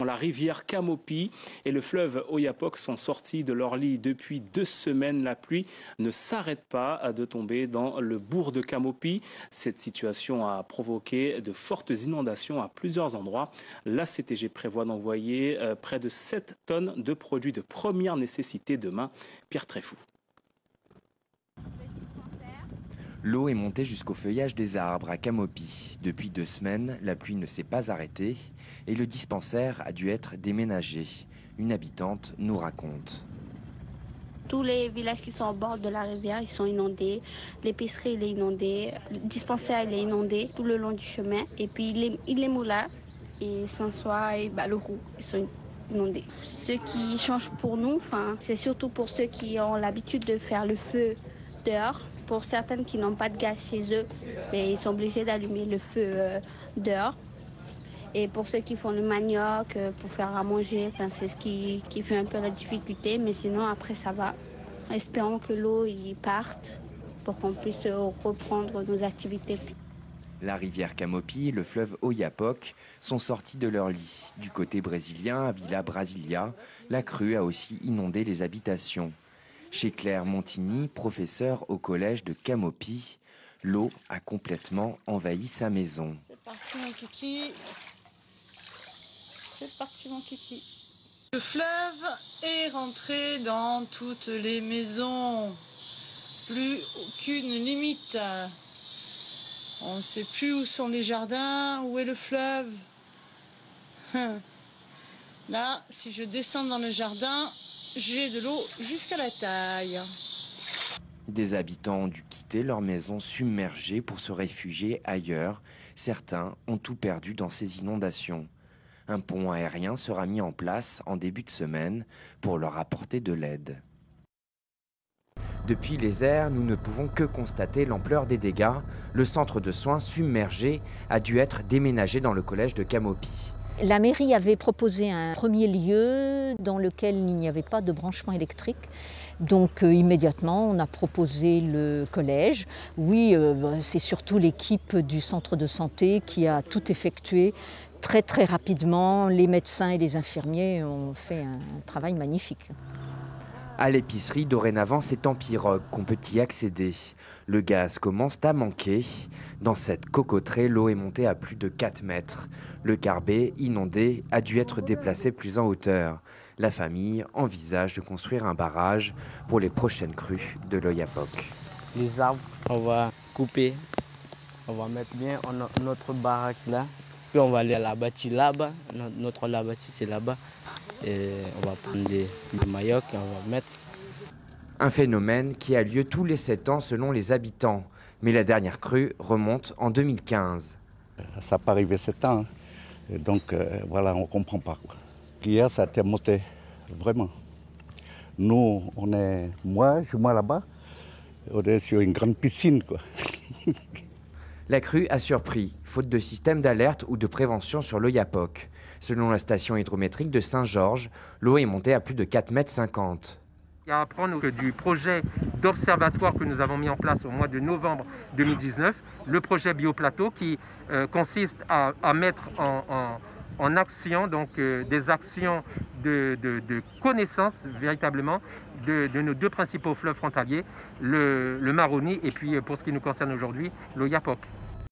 La rivière Camopi et le fleuve Oyapock sont sortis de leur lit depuis 2 semaines. La pluie ne s'arrête pas de tomber dans le bourg de Camopi. Cette situation a provoqué de fortes inondations à plusieurs endroits. La CTG prévoit d'envoyer près de 7 tonnes de produits de première nécessité demain. Pierre Tréfou. L'eau est montée jusqu'au feuillage des arbres à Camopi. Depuis 2 semaines, la pluie ne s'est pas arrêtée et le dispensaire a dû être déménagé. Une habitante nous raconte. Tous les villages qui sont au bord de la rivière, ils sont inondés. L'épicerie, il est inondée. Le dispensaire, il est inondé tout le long du chemin. Et puis, les moulins, et Saint-Sois et le Roux, ils sont inondés. Ce qui change pour nous, c'est surtout pour ceux qui ont l'habitude de faire le feu dehors. Pour certaines qui n'ont pas de gaz chez eux, mais ils sont obligés d'allumer le feu dehors. Et pour ceux qui font le manioc, pour faire à manger, c'est ce qui fait un peu la difficulté. Mais sinon, après, ça va. Espérons que l'eau y parte pour qu'on puisse reprendre nos activités. La rivière Camopi et le fleuve Oyapock sont sortis de leur lit. Du côté brésilien, à Villa Brasilia, la crue a aussi inondé les habitations. Chez Claire Montigny, professeure au collège de Camopi, l'eau a complètement envahi sa maison. C'est parti mon kiki. C'est parti mon kiki. Le fleuve est rentré dans toutes les maisons. Plus aucune limite. On ne sait plus où sont les jardins, où est le fleuve. Là, si je descends dans le jardin, j'ai de l'eau jusqu'à la taille. Des habitants ont dû quitter leur maison submergée pour se réfugier ailleurs. Certains ont tout perdu dans ces inondations. Un pont aérien sera mis en place en début de semaine pour leur apporter de l'aide. Depuis les airs, nous ne pouvons que constater l'ampleur des dégâts. Le centre de soins submergé a dû être déménagé dans le collège de Camopi. La mairie avait proposé un premier lieu dans lequel il n'y avait pas de branchement électrique. Donc immédiatement, on a proposé le collège. Oui, c'est surtout l'équipe du centre de santé qui a tout effectué très rapidement. Les médecins et les infirmiers ont fait un travail magnifique. À l'épicerie, dorénavant, c'est en pirogue qu'on peut y accéder. Le gaz commence à manquer. Dans cette cocoterie, l'eau est montée à plus de 4 mètres. Le carbet, inondé, a dû être déplacé plus en hauteur. La famille envisage de construire un barrage pour les prochaines crues de l'Oyapock. Les arbres, on va couper. On va mettre bien notre baraque là. Puis on va aller à la bâtie là-bas. Notre la bâtie, c'est là-bas. Et on va prendre des maillots et on va mettre. Un phénomène qui a lieu tous les 7 ans selon les habitants. Mais la dernière crue remonte en 2015. Ça n'a pas arrivé 7 ans. Et donc voilà, on ne comprend pas. Hier, ça a été monté, vraiment. Nous, moi là-bas, on est sur une grande piscine, quoi. La crue a surpris, faute de système d'alerte ou de prévention sur l'Oyapock. Selon la station hydrométrique de Saint-Georges, l'eau est montée à plus de 4,50 m. Il y a à apprendre que du projet d'observatoire que nous avons mis en place au mois de novembre 2019, le projet Bioplateau qui consiste à mettre en action des actions de connaissance véritablement de nos 2 principaux fleuves frontaliers, le Maroni et puis pour ce qui nous concerne aujourd'hui, l'Oyapock.